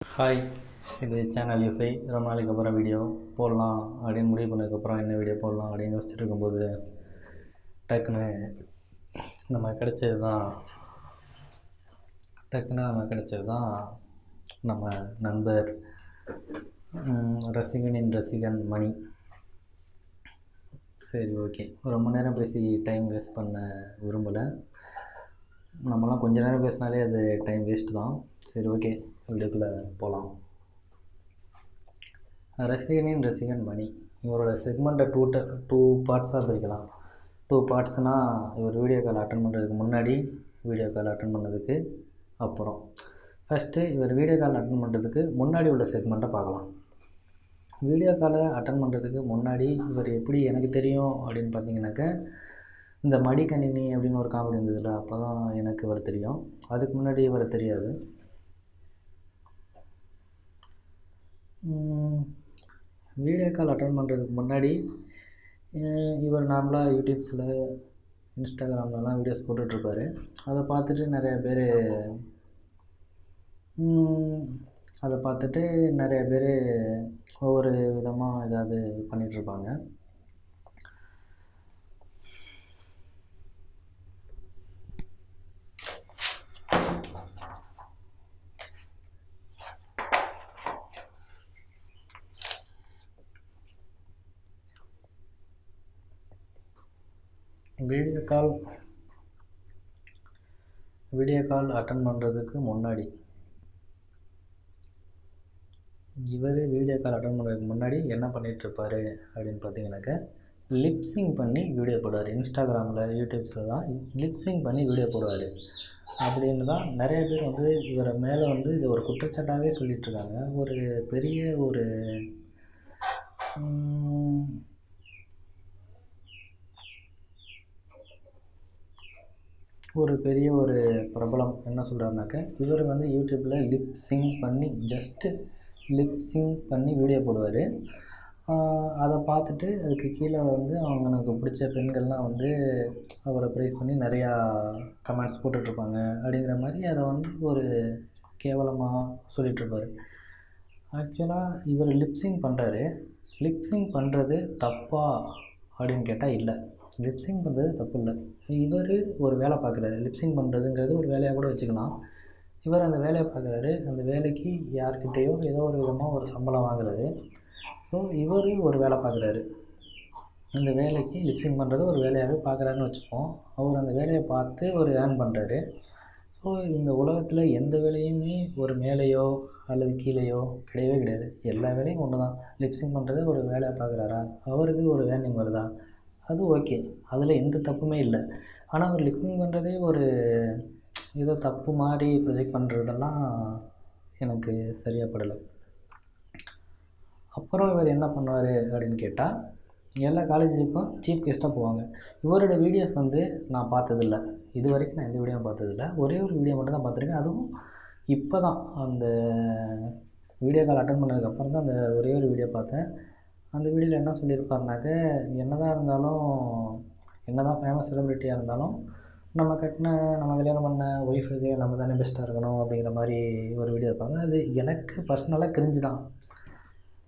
Hi, இது channel யூஃபை. ரொம்ப நாளைக்கு அப்புறம் வீடியோ போடலாம் அப்படின்னு முடிவு பண்ணதுக்கப்புறம் என்ன வீடியோ போடலாம் அப்படின்னு யோசிச்சுட்டு இருக்கும்போது டக்குன்னு நம்ம கிடைச்சது தான் நம்ம நண்பர் ரசிகனின் ரசிகன் மணி. சரி, ஓகே, ரொம்ப நேரம் பேசி டைம் வேஸ்ட் பண்ண விரும்பலை. நம்மலாம் கொஞ்ச நேரம் பேசினாலே அது டைம் வேஸ்ட்டு தான். சரி, ஓகே, வீடியோக்குள்ளே போகலாம். ரசிகனின் ரசிகன் மணி இவரோட செக்மெண்ட்டை டூ பார்ட்ஸாக பிரிக்கலாம். 2 பார்ட்ஸ்னால் இவர் வீடியோ கால் அட்டன் பண்ணுறதுக்கு முன்னாடி, வீடியோ கால் அட்டன் பண்ணதுக்கு அப்புறம். ஃபஸ்ட்டு இவர் வீடியோ கால் அட்டன் பண்ணுறதுக்கு முன்னாடி உள்ள செக்மெண்ட்டை பார்க்கலாம். வீடியோ காலை அட்டன் பண்ணுறதுக்கு முன்னாடி இவர் எப்படி எனக்கு தெரியும் அப்படின்னு பார்த்தீங்கன்னாக்க, இந்த மடிக்கணினி அப்படின்னு ஒரு காமெடி இருந்ததில்ல, அப்போ தான் எனக்கு இவர் தெரியும். அதுக்கு முன்னாடி இவர் தெரியாது. வீடியோ கால் அட்டன் பண்ணுறதுக்கு முன்னாடி இவர் நார்மலாக யூடியூப்ஸில், இன்ஸ்டாகிராம்லலாம் வீடியோஸ் போட்டுட்ருப்பார். அதை பார்த்துட்டு நிறைய பேர் ஒவ்வொரு விதமாக ஏதாவது பண்ணிகிட்ருப்பாங்க. வீடியோ கால் அட்டன் பண்ணுறதுக்கு முன்னாடி என்ன பண்ணிகிட்ருப்பார் அப்படின்னு பார்த்தீங்கன்னாக்க, லிப்ஸிங் பண்ணி வீடியோ போடுவார். இன்ஸ்டாகிராமில், யூடியூப்ஸில் தான் லிப்ஸிங் பண்ணி வீடியோ போடுவார். அப்படின்னு தான் நிறைய பேர் இவரை மேலே இது ஒரு குற்றச்சாட்டாகவே சொல்லிகிட்ருக்காங்க. ஒரு பெரிய ஒரு பிரபலம் என்ன சொல்கிறாருனாக்க, இவர் யூடியூப்பில் ஜஸ்ட்டு லிப்ஸிங் பண்ணி வீடியோ போடுவார். அதை பார்த்துட்டு அதுக்கு கீழே அவங்களுக்கு பிடிச்ச பெண்கள்லாம் அவரை ப்ரைஸ் பண்ணி நிறையா கமெண்ட்ஸ் போட்டுட்ருப்பாங்க. அப்படிங்கிற மாதிரி அதை ஒரு கேவலமாக சொல்லிகிட்ருப்பார். ஆக்சுவலாக இவர் லிப்ஸிங் பண்ணுறாரு. லிப்ஸிங் பண்ணுறது தப்பா அப்படின்னு கேட்டால் இல்லை, லிப்ஸிங் பண்ணுறது தப்பு இல்லை. இவர் ஒரு வேலை பார்க்குறாரு. லிப்ஸிங் பண்ணுறதுங்கிறது ஒரு வேலையாக கூட வச்சுக்கலாம். இவர் அந்த வேலையை பார்க்குறாரு. அந்த வேலைக்கு யார்கிட்டேயோ ஏதோ ஒரு விதமாக ஒரு சம்பளம் வாங்குறாரு. ஸோ இவர் ஒரு வேலை பார்க்குறாரு. அந்த வேலைக்கு லிப்ஸிங் பண்ணுறது ஒரு வேலையாகவே பார்க்குறாருன்னு வச்சுப்போம். அவர் அந்த வேலையை பார்த்து ஒரு ஏர்ன் பண்ணுறாரு. ஸோ இந்த உலகத்தில் எந்த வேலையுமே ஒரு மேலேயோ அல்லது கீழேயோ கிடையவே கிடையாது. எல்லா வேலையும் ஒன்று தான். லிப்ஸிங் பண்ணுறது ஒரு வேலையை பார்க்குறாரா, அவருக்கு ஒரு ஏர்னிங் வருதா, அது ஓகே, அதில் எந்த தப்புமே இல்லை. ஆனால் அவர் லிப்ஸிங் பண்ணுறதே ஏதோ தப்பு மாதிரி ப்ரொஜெக்ட் பண்ணுறதெல்லாம் எனக்கு சரியாக படலை. அப்புறம் இவர் என்ன பண்ணுவார் அப்படின்னு கேட்டால், எல்லா காலேஜுக்கும் சீஃப் கெஸ்ட்டாக போவாங்க. இவரோட வீடியோஸ் நான் பார்த்ததில்ல. இது வரைக்கும் நான் எந்த வீடியோவும் பார்த்ததில்ல. ஒரே ஒரு வீடியோ மட்டும் தான் பார்த்துருக்கேன். அதுவும் இப்போ தான் அந்த வீடியோ கால் அட்டன் பண்ணதுக்கப்புறம் தான் அந்த ஒரே ஒரு வீடியோ பார்த்தேன். அந்த வீடியோவில் என்ன சொல்லியிருப்பாருனாக்க, என்ன தான் ஃபேமஸ் செலிப்ரிட்டியாக இருந்தாலும் நம்ம கல்யாணம் பண்ண ஒய்ஃபுக்கு நம்ம தானே பெஸ்ட்டாக இருக்கணும் அப்படிங்கிற மாதிரி ஒரு வீடியோ இருப்பாங்க. அது எனக்கு பர்சனலாக கிரிஞ்சு தான்.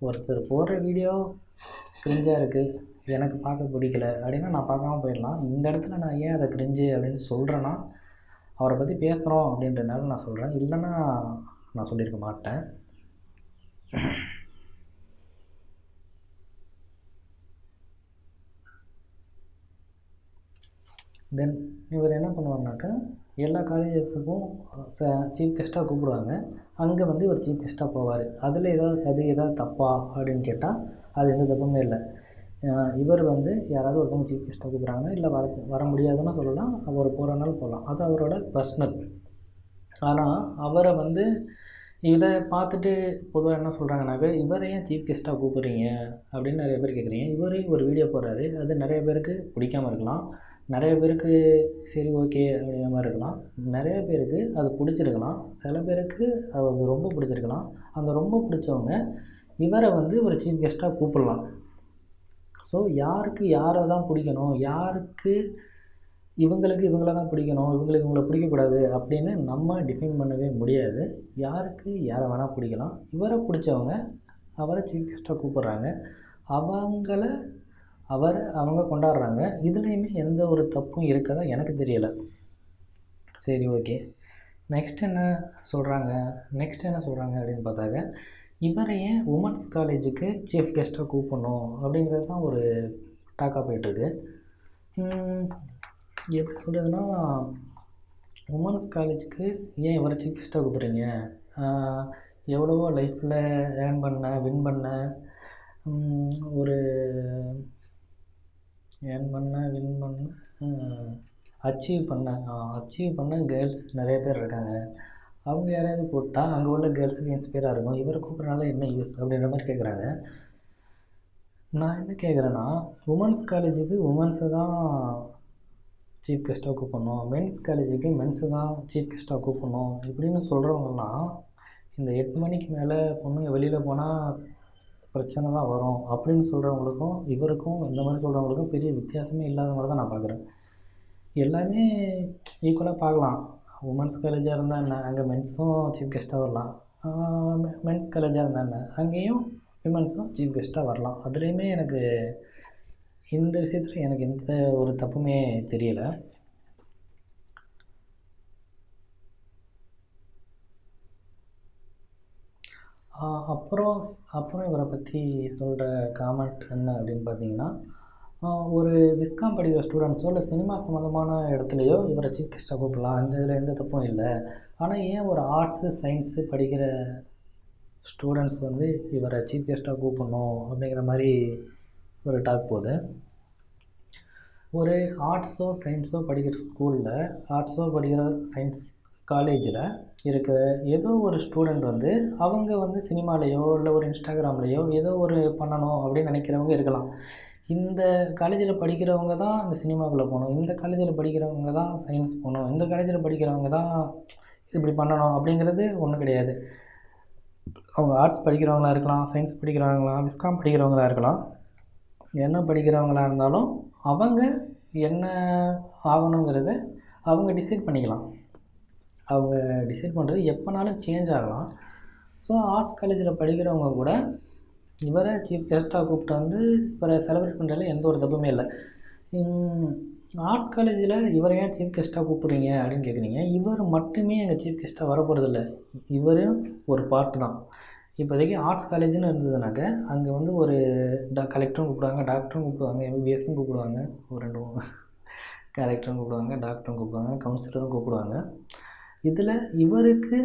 ஒருத்தர் போடுற வீடியோ கிரிஞ்சாக இருக்குது, எனக்கு பார்க்க பிடிக்கல அப்படின்னா நான் பார்க்காம போயிடலாம். இந்த இடத்துல நான் ஏன் அதை கிரிஞ்சு அப்படின்னு சொல்கிறேன்னா, அவரை பற்றி பேசுகிறோம் அப்படின்றதுனால நான் சொல்கிறேன். இல்லைன்னா நான் சொல்லியிருக்க மாட்டேன். தென் இவர் என்ன பண்ணுவார்னாக்கா, எல்லா காலேஜஸுக்கும் சீஃப் கெஸ்ட்டாக கூப்பிடுவாங்க. அங்கே இவர் சீஃப் கெஸ்ட்டாக போவார். அதில் ஏதாவது தப்பா அப்படின்னு கேட்டால் அது எந்த தப்புமே இல்லை. இவர் யாராவது ஒருத்தவங்க சீஃப் கெஸ்ட்டாக கூப்பிட்றாங்கன்னா, இல்லை வர முடியாதுன்னு சொல்லலாம், அவர் போகிறனால போகலாம், அது அவரோட பர்சனல். ஆனால் அவரை இதை பார்த்துட்டு பொதுவாக என்ன சொல்கிறாங்கனாக்க, இவரை ஏன் சீஃப் கெஸ்ட்டாக கூப்பிட்றீங்க அப்படின்னு நிறைய பேர் கேட்குறீங்க. இவர் ஒரு வீடியோ போடுறாரு, அது நிறைய பேருக்கு பிடிக்காமல் இருக்கலாம், நிறைய பேருக்கு சரி ஓகே அப்படிங்கிற மாதிரி இருக்கலாம், நிறைய பேருக்கு அது பிடிச்சிருக்கலாம், சில பேருக்கு அது ரொம்ப பிடிச்சிருக்கலாம். அந்த ரொம்ப பிடிச்சவங்க இவரை ஒரு சீஃப் கெஸ்ட்டாக கூப்பிடலாம். ஸோ யாருக்கு யாரை தான் பிடிக்கணும், யாருக்கு இவங்களுக்கு இவங்கள தான் பிடிக்கணும், இவங்களுக்கு இவங்கள பிடிக்கக்கூடாது அப்படின்னு நம்ம டிஃபைன் பண்ணவே முடியாது. யாருக்கு யாரை வேணால் பிடிக்கலாம். இவரை பிடிச்சவங்க அவரை சீஃப் கெஸ்ட்டாக கூப்பிட்றாங்க. அவங்கள அவங்க கொண்டாடுறாங்க. இதுலேயுமே எந்த ஒரு தப்பும் இருக்கதா எனக்கு தெரியலை. சரி, ஓகே. நெக்ஸ்ட் என்ன சொல்கிறாங்க அப்படின்னு பார்த்தாக்க, இவரை ஏன் உமன்ஸ் காலேஜுக்கு சீஃப் கெஸ்ட்டாக கூப்பிடணும் அப்படிங்கிறது தான் ஒரு டாக்காக போயிட்டுருக்கு. எப்படி சொல்கிறதுனா, உமன்ஸ் காலேஜுக்கு ஏன் இவரை சீஃப் கெஸ்ட்டாக கூப்பிட்றீங்க? எவ்வளவோ லைஃப்பில் வின் பண்ண ஒரு அச்சீவ் பண்ண கேர்ள்ஸ் நிறைய பேர் இருக்காங்க. அவங்க யாரையாவது போட்டால் அங்கே உள்ள கேர்ள்ஸுக்கு இன்ஸ்பயராக இருக்கும். இவரை கூப்பிட்றனால என்ன யூஸ் அப்படின்ற மாதிரி கேட்குறாங்க. நான் என்ன கேட்குறேன்னா, உமன்ஸ் காலேஜுக்கு உமன்ஸை தான் சீஃப் கெஸ்ட்டாக கூப்பிடணும், மென்ஸ் காலேஜுக்கு மென்ஸை தான் சீஃப் கெஸ்ட்டாக கூப்பிடணும் இப்படின்னு சொல்கிறவங்கலாம் இந்த 8 மணிக்கு மேலே பொண்ணுங்க வெளியில் போனால் பிரச்சனை தான் வரும் அப்படின்னு சொல்கிறவங்களுக்கும் இவருக்கும் இந்த மாதிரி சொல்கிறவங்களுக்கும் பெரிய வித்தியாசமே இல்லாத மாதிரி தான் நான் பார்க்குறேன். எல்லாமே ஈக்குவலாக பார்க்கலாம். உமன்ஸ் காலேஜாக இருந்தால் என்ன, அங்கே மென்ஸும் சீஃப் கெஸ்ட்டாக வரலாம். மென்ஸ் காலேஜாக இருந்தால் என்ன, அங்கேயும் விமன்ஸும் சீஃப் கெஸ்ட்டாக வரலாம். அதுலேயுமே எனக்கு இந்த விஷயத்தில் எனக்கு எந்த ஒரு தப்புமே தெரியலை. அப்புறம் இவரை பற்றி சொல்கிற காமெண்ட் என்ன அப்படின்னு பார்த்தீங்கன்னா, ஒரு விஸ்காம் படிக்கிற ஸ்டூடெண்ட்ஸோ இல்லை சினிமா சம்மந்தமான இடத்துலையோ இவரை சீஃப் கெஸ்ட்டாக கூப்பிடலாம், அந்த இதில் எந்த தப்பும் இல்லை. ஆனால் ஏன் ஒரு ஆர்ட்ஸு சயின்ஸு படிக்கிற ஸ்டூடெண்ட்ஸ் வந்து இவரை சீஃப் கெஸ்ட்டாக கூப்பிடணும் அப்படிங்கிற மாதிரி ஒரு டாக் போகுது. ஒரு ஆர்ட்ஸோ சயின்ஸோ படிக்கிற ஸ்கூலில், ஆர்ட்ஸோ படிக்கிற சயின்ஸ் காலேஜில் இருக்க ஏதோ ஒரு ஸ்டூடெண்ட் வந்து அவங்க வந்து சினிமாலேயோ இல்லை ஒரு இன்ஸ்டாகிராம்லேயோ ஏதோ ஒரு பண்ணணும் அப்படின்னு நினைக்கிறவங்க இருக்கலாம். இந்த காலேஜில் படிக்கிறவங்க தான் இந்த சினிமாக்குள்ளே போகணும், இந்த காலேஜில் படிக்கிறவங்க தான் சயின்ஸ் போகணும், இந்த காலேஜில் படிக்கிறவங்க தான் இப்படி பண்ணணும் அப்படிங்கிறது ஒன்றும் கிடையாது. அவங்க ஆர்ட்ஸ் படிக்கிறவங்களா இருக்கலாம், சயின்ஸ் படிக்கிறவங்களா, விஸ்காம் படிக்கிறவங்களா இருக்கலாம், என்ன படிக்கிறவங்களா இருந்தாலும் அவங்க என்ன ஆகணுங்கிறத அவங்க டிசைட் பண்ணிக்கலாம். அவங்க டிசைட் பண்ணுறது எப்போனாலும் சேஞ்ச் ஆகலாம். ஸோ ஆர்ட்ஸ் காலேஜில் படிக்கிறவங்க கூட இவரை சீஃப் கெஸ்ட்டாக கூப்பிட்டு வந்து இவரை செலிப்ரேட் பண்ணுறதுல எந்த ஒரு தப்புமே இல்லை. ஆர்ட்ஸ் காலேஜில் இவரை ஏன் சீஃப் கெஸ்ட்டாக கூப்பிட்றீங்க அப்படின்னு கேட்குறீங்க. இவர் மட்டுமே எங்கள் சீஃப் கெஸ்ட்டாக வரப்போகிறதில்ல, இவரும் ஒரு பார்ட் தான். இப்போதைக்கு ஆர்ட்ஸ் காலேஜுன்னு இருந்ததுனாக்க அங்கே வந்து ஒரு கலெக்டரும் கூப்பிடுவாங்க, டாக்டரும் கூப்பிடுவாங்க, எம்பிபிஎஸ்ஸும் கூப்பிடுவாங்க, ஒரு 2 கலெக்டரும் கூப்பிடுவாங்க, டாக்டரும் கூப்பிடுவாங்க, கவுன்சிலரும் கூப்பிடுவாங்க. இதில் இவருக்கு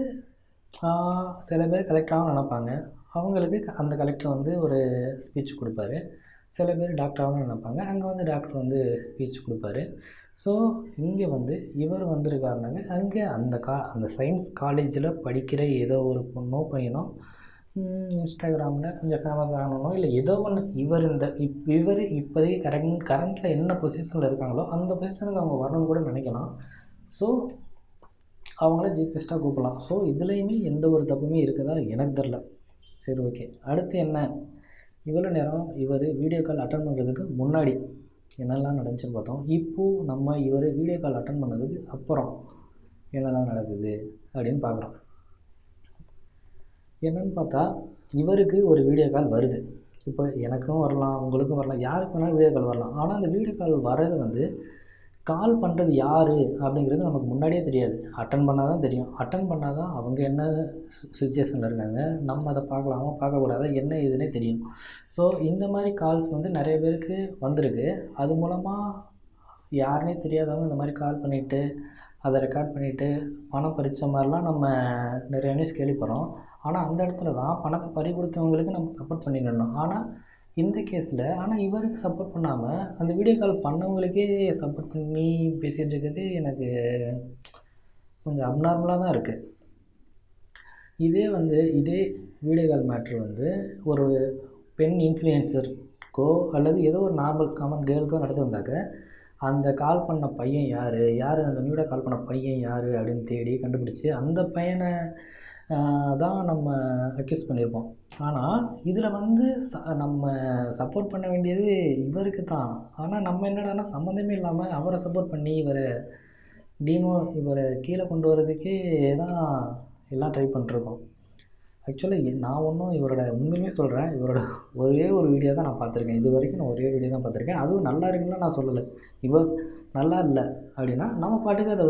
சில பேர் கலெக்டராகவும் நினைப்பாங்க, அவங்களுக்கு அந்த கலெக்டர் வந்து ஒரு ஸ்பீச் கொடுப்பாரு. சில பேர் டாக்டராகவும் நினைப்பாங்க, அங்கே வந்து டாக்டர் வந்து ஸ்பீச் கொடுப்பாரு. ஸோ இங்கே வந்து இவர் வந்திருக்காருனாங்க அங்கே அந்த சயின்ஸ் காலேஜில் படிக்கிற ஏதோ ஒரு பொண்ணோ பையனோ இன்ஸ்டாகிராமில் கொஞ்சம் ஃபேமஸ் ஆகணும், இல்லை ஏதோ ஒன்று இவர் இப்போதைக்கு கரண்ட்டில் என்ன பொசிஷனில் இருக்காங்களோ அந்த பொசிஷனுக்கு அவங்க வரணும்னு கூட நினைக்கலாம். ஸோ அவங்கள சீஃப் கெஸ்ட்டாக கூப்பிடலாம். ஸோ இதுலேயுமே எந்த ஒரு தப்புமே இருக்குதா எனக்கு தெரில. சரி, ஓகே. அடுத்து என்ன, இவ்வளோ நேரம் இவர் வீடியோ கால் அட்டன் பண்ணுறதுக்கு முன்னாடி என்னெல்லாம் நடந்துச்சுன்னு பார்த்தோம். இப்போது நம்ம இவர் வீடியோ கால் அட்டன் பண்ணதுக்கு அப்புறம் என்னெல்லாம் நடக்குது அப்படின்னு பார்க்குறோம். என்னென்னு பார்த்தா, இவருக்கு ஒரு வீடியோ கால் வருது. இப்போ எனக்கும் வரலாம், உங்களுக்கும் வரலாம், யாருக்கு வேணாலும் வீடியோ கால் வரலாம். ஆனால் அந்த வீடியோ கால் வர்றது வந்து கால் பண்ணுறது யார் அப்படிங்கிறது நமக்கு முன்னாடியே தெரியாது. அட்டன் பண்ணால் தான் தெரியும். அட்டன் பண்ணால் தான் அவங்க என்ன சுச்சுவேஷனில் இருக்காங்க, நம்ம அதை பார்க்கலாமா பார்க்கக்கூடாதா என்ன இதுன்னே தெரியும். ஸோ இந்த மாதிரி கால்ஸ் வந்து நிறைய பேருக்கு வந்திருக்கு. அது மூலமாக யாருனே தெரியாதவங்க இந்த மாதிரி கால் பண்ணிவிட்டு அதை ரெக்கார்ட் பண்ணிவிட்டு பணம் பறித்த மாதிரிலாம் நம்ம நிறைய நியூஸ் கேள்விப்படுறோம். ஆனால் அந்த இடத்துல தான் பணத்தை பறி கொடுத்தவங்களுக்கு நம்ம சப்போர்ட் பண்ணிடணும். ஆனால் இந்த கேஸில் இவருக்கு சப்போர்ட் பண்ணாமல் அந்த வீடியோ கால் பண்ணவங்களுக்கே சப்போர்ட் பண்ணி பேசிகிட்டு இருக்கிறது எனக்கு கொஞ்சம் அப்நார்மலாக தான் இருக்குது. இதே வீடியோ கால் மேட்ரு வந்து ஒரு பெண் இன்ஃப்ளூயன்சருக்கோ அல்லது ஏதோ ஒரு நார்மல் காமன் கேர்ளுக்கோ நடந்திருந்தாக்க அந்த கால் பண்ண பையன் யார் அந்த வீடியோ கால் பண்ண பையன் யார் அப்படின்னு தேடி கண்டுபிடிச்சி அந்த பையனை தான் நம்ம அக்யூஸ் பண்ணியிருப்போம். ஆனால் இதில் வந்து நம்ம சப்போர்ட் பண்ண வேண்டியது இவருக்கு தான். ஆனால் நம்ம என்னடான்னா சம்மந்தமே இல்லாமல் அவரை சப்போர்ட் பண்ணி இவரை கீழே கொண்டு வரதுக்கே தான் எல்லாம் ட்ரை பண்ணிட்டுருக்கோம். ஆக்சுவலாக நான் ஒன்றும் இவரோட உண்மையுமே சொல்கிறேன், இவரோட ஒரே ஒரு வீடியோ தான் நான் பார்த்துருக்கேன். இது வரைக்கும் நான் ஒரே வீடியோ தான் பார்த்துருக்கேன். அதுவும் நல்லா இருக்குன்னு நான் சொல்லலை. இவர் நல்லா இல்லை அப்படின்னா நம்ம பாட்டுக்கு அதை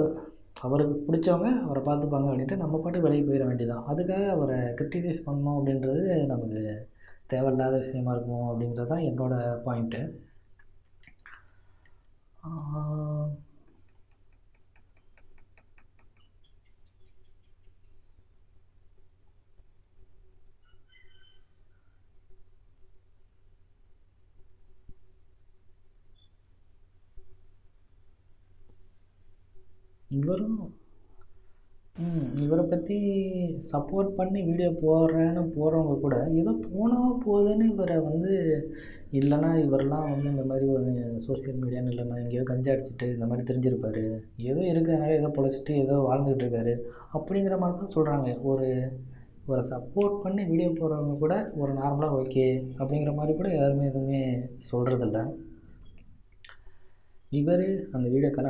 அவருக்கு பிடிச்சவங்க அவரை பார்த்துப்பாங்க அப்படின்ட்டு நம்ம பாட்டுக்கு வெளியே போயிட வேண்டியதான். அதுக்காக அவரை கிரிட்டிசைஸ் பண்ணணும் அப்படின்றது நமக்கு தேவையில்லாத விஷயமா இருக்கும் அப்படிங்கிறது தான் என்னோடய பாயிண்ட்டு. இவரை பற்றி சப்போர்ட் பண்ணி வீடியோ போடுறேன்னு போகிறவங்க கூட ஏதோ போனால் போகுதுன்னு இவரை வந்து இல்லைன்னா இவரெல்லாம் வந்து இந்த மாதிரி ஒரு சோசியல் மீடியான்னு இல்லைன்னா எங்கேயோ கஞ்சா அடிச்சுட்டு இந்த மாதிரி தெரிஞ்சிருப்பார், ஏதோ இருக்கிறதுனால ஏதோ பொழைச்சிட்டு ஏதோ வாழ்ந்துகிட்டு இருக்காரு அப்படிங்கிற மாதிரி தான் சொல்கிறாங்க. ஒரு சப்போர்ட் பண்ணி வீடியோ போடுறவங்க கூட ஒரு நார்மலாக ஓகே அப்படிங்கிற மாதிரி கூட யாருமே எதுவுமே சொல்கிறதில்ல. இவர் அந்த வீடியோ காலை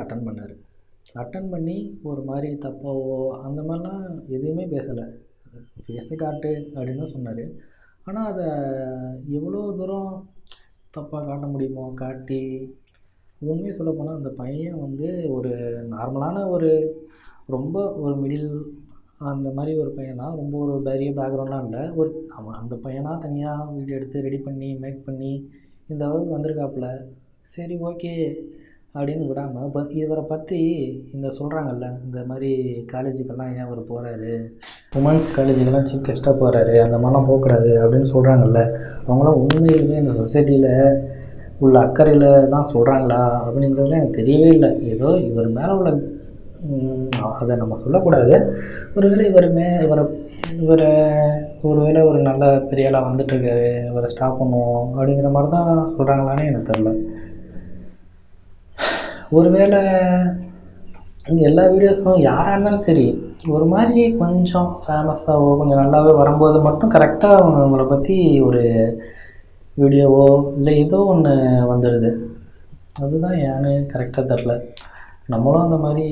அட்டன் பண்ணி ஒரு மாதிரி தப்பாவோ அந்த மாதிரிலாம் எதுவுமே பேசலை. ஃபேஸை காட்டு அப்படின்னு தான் சொன்னார். ஆனால் அதை எவ்வளோ தூரம் தப்பாக காட்ட முடியுமோ காட்டி, உண்மையை சொல்லப்போனால் அந்த பையன் வந்து ஒரு நார்மலான ரொம்ப ஒரு மிடில் அந்த மாதிரி ஒரு பையன் தான். ரொம்ப ஒரு பெரிய பேக்ரவுண்ட்லாம் இல்லை. அவன் அந்த பையனாக தனியாக வீடியோ எடுத்து ரெடி பண்ணி மேக் பண்ணி இந்த அளவுக்கு வந்திருக்காப்புல. சரி ஓகே அப்படின்னு விடாமல் இப்போ இவரை பற்றி இந்த சொல்கிறாங்கல்ல, இந்த மாதிரி காலேஜுக்கெல்லாம் ஏன் அவர் போகிறாரு, உமன்ஸ் காலேஜுக்கெல்லாம் சீஃப் கெஸ்ட்டாக போகிறாரு, அந்த மாதிரிலாம் போகக்கூடாது அப்படின்னு சொல்கிறாங்கல்ல, அவங்களாம் உண்மையிலுமே இந்த சொசைட்டியில் உள்ள அக்கறையில் தான் சொல்கிறாங்களா அப்படிங்கிறதுலாம் எனக்கு தெரியவே இல்லை. ஏதோ இவர் மேலே உள்ள அதை நம்ம சொல்லக்கூடாது. ஒருவேளை இவரை ஒருவேளை ஒரு நல்ல பெரிய ஆளாக வந்துட்டுருக்காரு, இவரை ஸ்டாப் பண்ணுவோம் அப்படிங்கிற மாதிரி தான் சொல்கிறாங்களான்னு எனக்கு தெரில. ஒருவேளை எல்லா வீடியோஸும் யாராக இருந்தாலும் சரி ஒரு மாதிரி கொஞ்சம் ஃபேமஸாகவோ கொஞ்சம் நல்லாவே வரும்போது மட்டும் கரெக்டாக அவங்கள பற்றி ஒரு வீடியோவோ இல்லை ஏதோ ஒன்று வந்துடுது. அதுதான் ஏன்னு கரெக்டாக தெரில. நம்மளும் அந்த மாதிரி